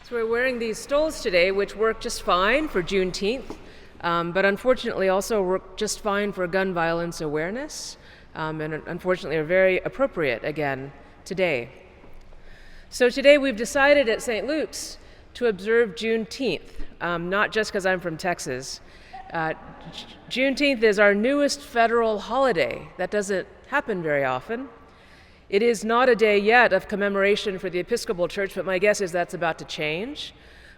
So we're wearing these stoles today, which work just fine for Juneteenth, but unfortunately also work just fine for gun violence awareness, and unfortunately are very appropriate again today. So today we've decided at St. Luke's to observe Juneteenth, not just because I'm from Texas. Juneteenth is our newest federal holiday. That doesn't happen very often. It is not a day yet of commemoration for the Episcopal Church, but my guess is that's about to change.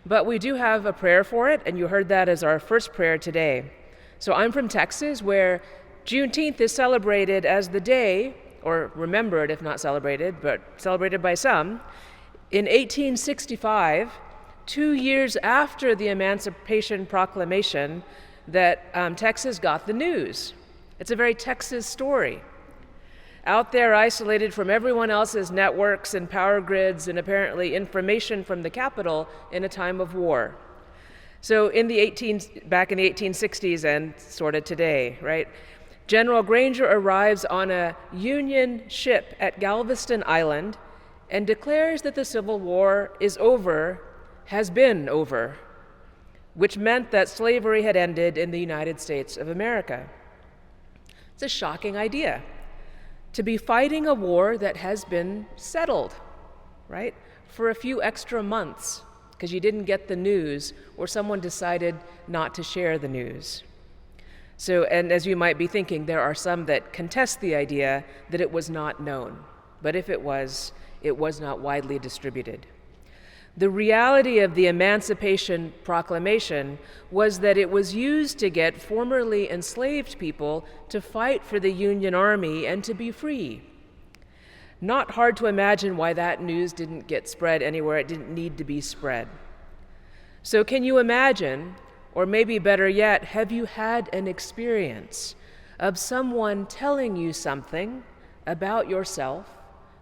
But we do have a prayer for it, and you heard that as our first prayer today. So I'm from Texas, where Juneteenth is celebrated as the day, or remembered if not celebrated, but celebrated by some, in 1865, 2 years after the Emancipation Proclamation, that Texas got the news. It's a very Texas story. Out there, isolated from everyone else's networks and power grids and apparently information from the Capitol in a time of war. So back in the 1860s and sort of today, right? General Granger arrives on a Union ship at Galveston Island and declares that the Civil War is over, has been over, which meant that slavery had ended in the United States of America. It's a shocking idea, to be fighting a war that has been settled, right, for a few extra months because you didn't get the news or someone decided not to share the news. So, and as you might be thinking, there are some that contest the idea that it was not known, but if it was not widely distributed. The reality of the Emancipation Proclamation was that it was used to get formerly enslaved people to fight for the Union Army and to be free. Not hard to imagine why that news didn't get spread anywhere it didn't need to be spread. So can you imagine, or maybe better yet, have you had an experience of someone telling you something about yourself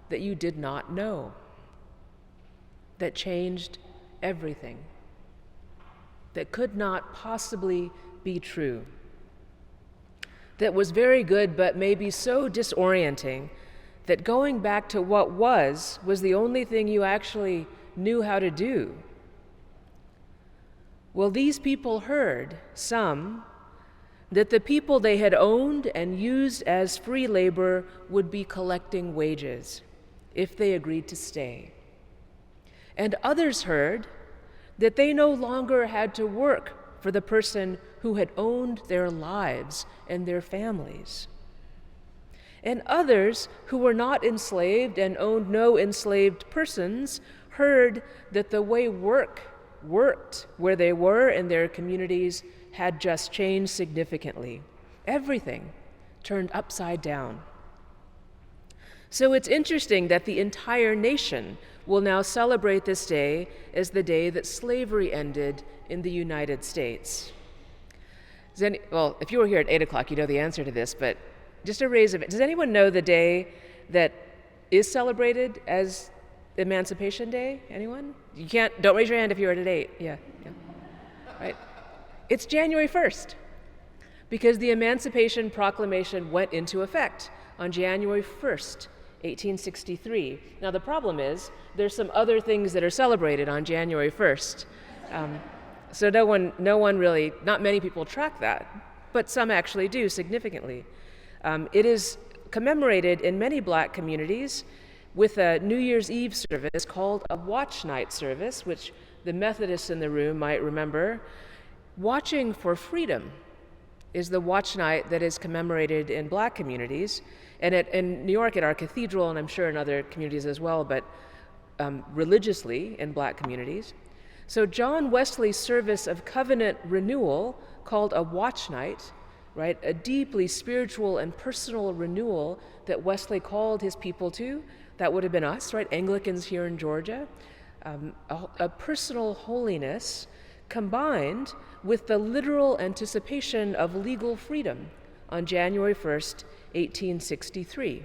that you did not know, that changed everything, that could not possibly be true, that was very good but maybe so disorienting that going back to what was the only thing you actually knew how to do? Well, these people heard, some, that the people they had owned and used as free labor would be collecting wages if they agreed to stay. And others heard that they no longer had to work for the person who had owned their lives and their families. And others who were not enslaved and owned no enslaved persons heard that the way work worked where they were in their communities had just changed significantly. Everything turned upside down. So it's interesting that the entire nation will now celebrate this day as the day that slavery ended in the United States. Well, if you were here at 8 o'clock, you know the answer to this, but just a raise of it. Does anyone know the day that is celebrated as Emancipation Day? Anyone? Don't raise your hand if you were at 8. Yeah. Right. It's January 1st, because the Emancipation Proclamation went into effect on January 1st, 1863. Now the problem is there's some other things that are celebrated on January 1st. So not many people track that, but some actually do significantly. It is commemorated in many Black communities with a New Year's Eve service called a watch night service, which the Methodists in the room might remember. Watching for Freedom is the watch night that is commemorated in Black communities, and in New York at our cathedral, and I'm sure in other communities as well, but religiously in Black communities. So John Wesley's service of covenant renewal, called a watch night, right, a deeply spiritual and personal renewal that Wesley called his people to, that would have been us, right, Anglicans here in Georgia, a personal holiness combined with the literal anticipation of legal freedom on January 1st, 1863.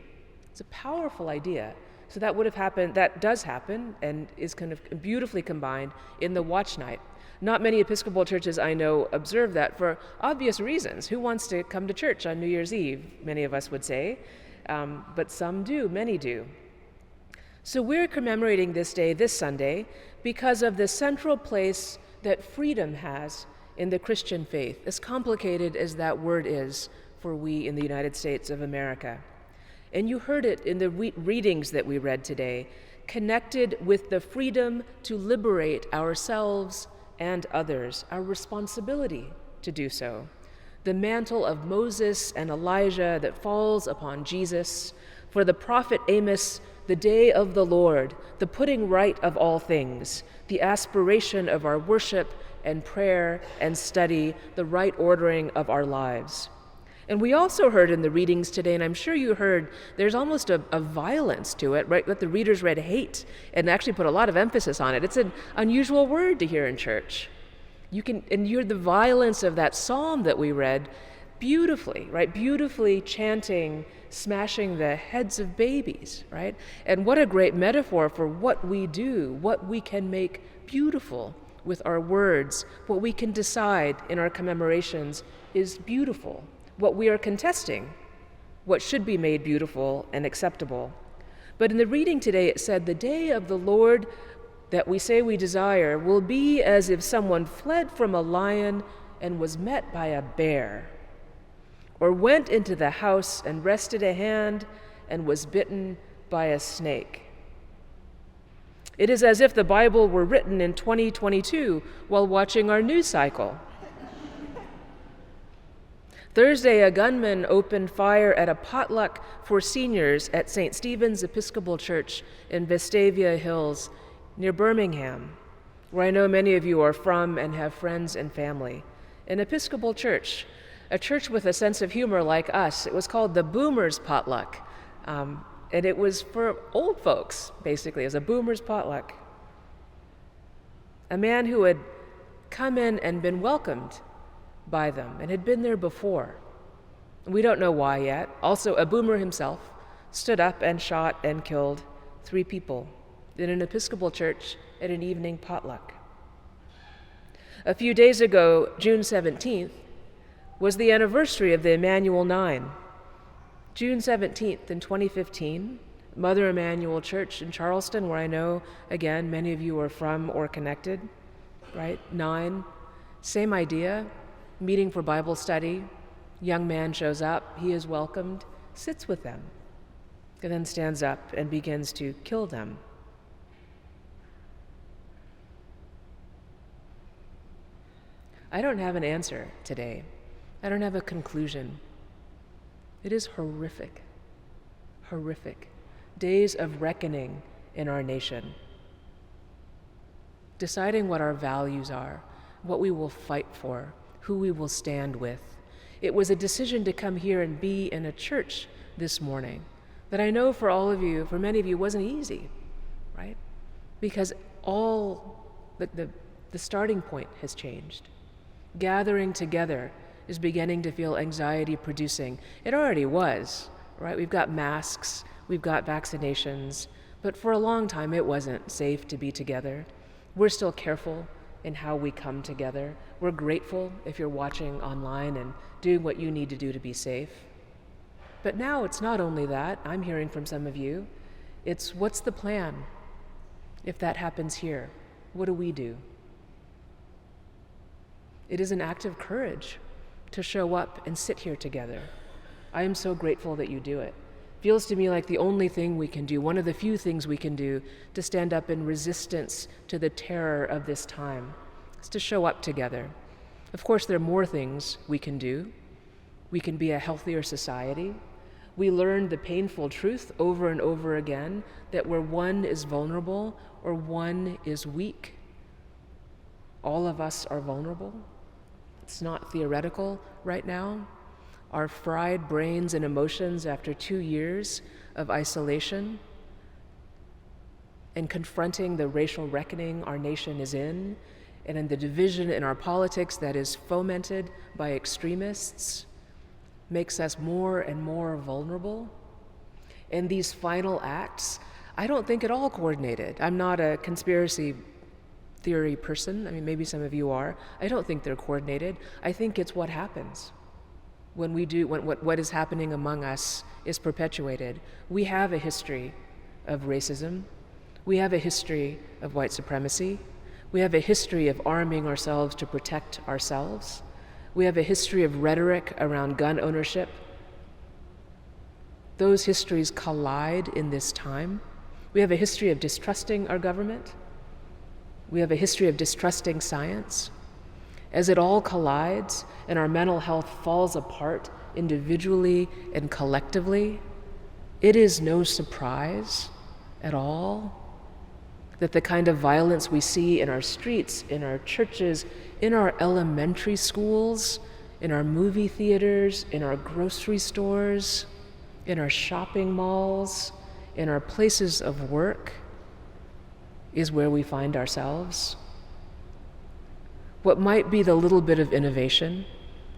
It's a powerful idea. So that would have happened, that does happen, and is kind of beautifully combined in the watch night. Not many Episcopal churches I know observe that for obvious reasons. Who wants to come to church on New Year's Eve, many of us would say, but some do, many do. So we're commemorating this day this Sunday because of the central place that freedom has in the Christian faith, as complicated as that word is for we in the United States of America. And you heard it in the readings that we read today, connected with the freedom to liberate ourselves and others, our responsibility to do so. The mantle of Moses and Elijah that falls upon Jesus, for the prophet Amos, the day of the Lord, the putting right of all things, the aspiration of our worship and prayer and study, the right ordering of our lives. And we also heard in the readings today, and I'm sure you heard, there's almost a violence to it, right? That the readers read hate and actually put a lot of emphasis on it. It's an unusual word to hear in church. And you're the violence of that psalm that we read beautifully, right? Beautifully chanting, smashing the heads of babies, right? And what a great metaphor for what we do, what we can make beautiful with our words, what we can decide in our commemorations is beautiful. What we are contesting, what should be made beautiful and acceptable. But in the reading today, it said, the day of the Lord that we say we desire will be as if someone fled from a lion and was met by a bear, or went into the house and rested a hand and was bitten by a snake. It is as if the Bible were written in 2022 while watching our news cycle. Thursday, a gunman opened fire at a potluck for seniors at St. Stephen's Episcopal Church in Vestavia Hills near Birmingham, where I know many of you are from and have friends and family. An Episcopal church, a church with a sense of humor like us. It was called the Boomers Potluck, and it was for old folks, basically. It was a Boomers Potluck. A man who had come in and been welcomed by them and had been there before. We don't know why yet. Also, a boomer himself stood up and shot and killed 3 people in an Episcopal church at an evening potluck. A few days ago, June 17th, was the anniversary of the Emmanuel 9. June 17th in 2015, Mother Emanuel Church in Charleston, where I know, again, many of you are from or connected, right? 9, same idea, meeting for Bible study. Young man shows up, he is welcomed, sits with them, and then stands up and begins to kill them. I don't have an answer today. I don't have a conclusion. It is horrific, horrific. Days of reckoning in our nation. Deciding what our values are, what we will fight for, who we will stand with. It was a decision to come here and be in a church this morning that I know for all of you, for many of you, wasn't easy, right? Because all the starting point has changed. Gathering together is beginning to feel anxiety-producing. It already was, right? We've got masks, we've got vaccinations, but for a long time it wasn't safe to be together. We're still careful in how we come together. We're grateful if you're watching online and doing what you need to do to be safe. But now it's not only that, I'm hearing from some of you, it's what's the plan if that happens here? What do we do? It is an act of courage to show up and sit here together. I am so grateful that you do it. Feels to me like the only thing we can do, one of the few things we can do to stand up in resistance to the terror of this time, is to show up together. Of course, there are more things we can do. We can be a healthier society. We learn the painful truth over and over again that where one is vulnerable or one is weak, all of us are vulnerable. It's not theoretical right now. Our fried brains and emotions after 2 years of isolation and confronting the racial reckoning our nation is in, and in the division in our politics that is fomented by extremists, makes us more and more vulnerable. And these final acts, I don't think at all coordinated. I'm not a conspiracy theory person. I mean, maybe some of you are. I don't think they're coordinated. I think it's what happens when we do, when what is happening among us is perpetuated. We have a history of racism. We have a history of white supremacy. We have a history of arming ourselves to protect ourselves. We have a history of rhetoric around gun ownership. Those histories collide in this time. We have a history of distrusting our government. We have a history of distrusting science. As it all collides and our mental health falls apart individually and collectively, it is no surprise at all that the kind of violence we see in our streets, in our churches, in our elementary schools, in our movie theaters, in our grocery stores, in our shopping malls, in our places of work, is where we find ourselves. What might be the little bit of innovation,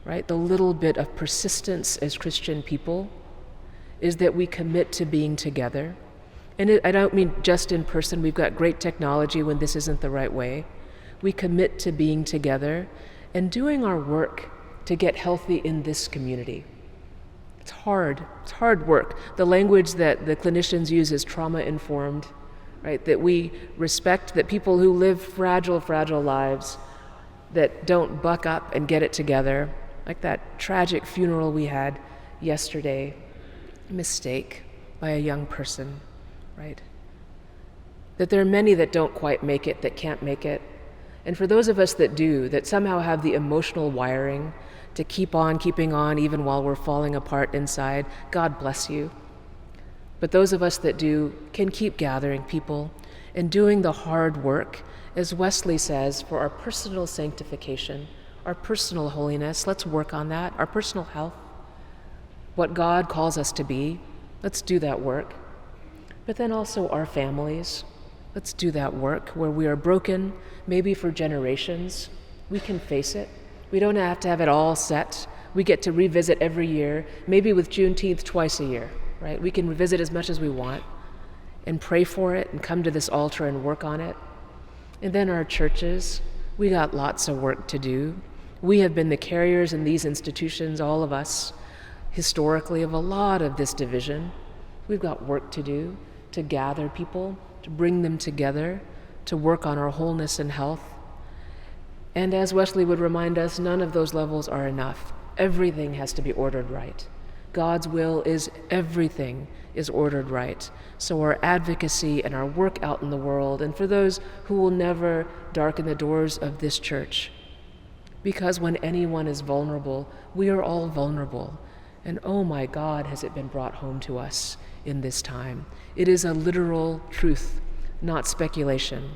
right, the little bit of persistence as Christian people, is that we commit to being together. And I don't mean just in person. We've got great technology when this isn't the right way. We commit to being together and doing our work to get healthy in this community. It's hard work. The language that the clinicians use is trauma-informed, right? That we respect that people who live fragile lives, that don't buck up and get it together, like that tragic funeral we had yesterday, mistake by a young person, right? That there are many that don't quite make it, that can't make it. And for those of us that do, that somehow have the emotional wiring to keep on keeping on even while we're falling apart inside, God bless you. But those of us that do can keep gathering people and doing the hard work, as Wesley says, for our personal sanctification, our personal holiness. Let's work on that, our personal health, what God calls us to be. Let's do that work. But then also our families. Let's do that work where we are broken, maybe for generations. We can face it. We don't have to have it all set. We get to revisit every year, maybe with Juneteenth twice a year, right? We can revisit as much as we want and pray for it and come to this altar and work on it. And then our churches, we got lots of work to do. We have been the carriers in these institutions, all of us, historically, of a lot of this division. We've got work to do to gather people, to bring them together, to work on our wholeness and health. And as Wesley would remind us, none of those levels are enough. Everything has to be ordered right. God's will is everything is ordered right. So our advocacy and our work out in the world, and for those who will never darken the doors of this church, because when anyone is vulnerable, we are all vulnerable. And oh my God, has it been brought home to us in this time. It is a literal truth, not speculation.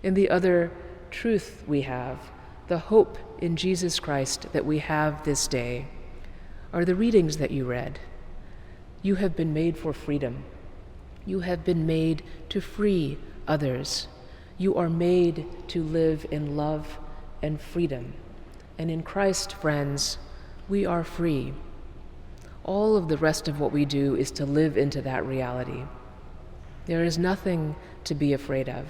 And the other truth we have, the hope in Jesus Christ that we have this day, are the readings that you read. You have been made for freedom. You have been made to free others. You are made to live in love and freedom. And in Christ, friends, we are free. All of the rest of what we do is to live into that reality. There is nothing to be afraid of.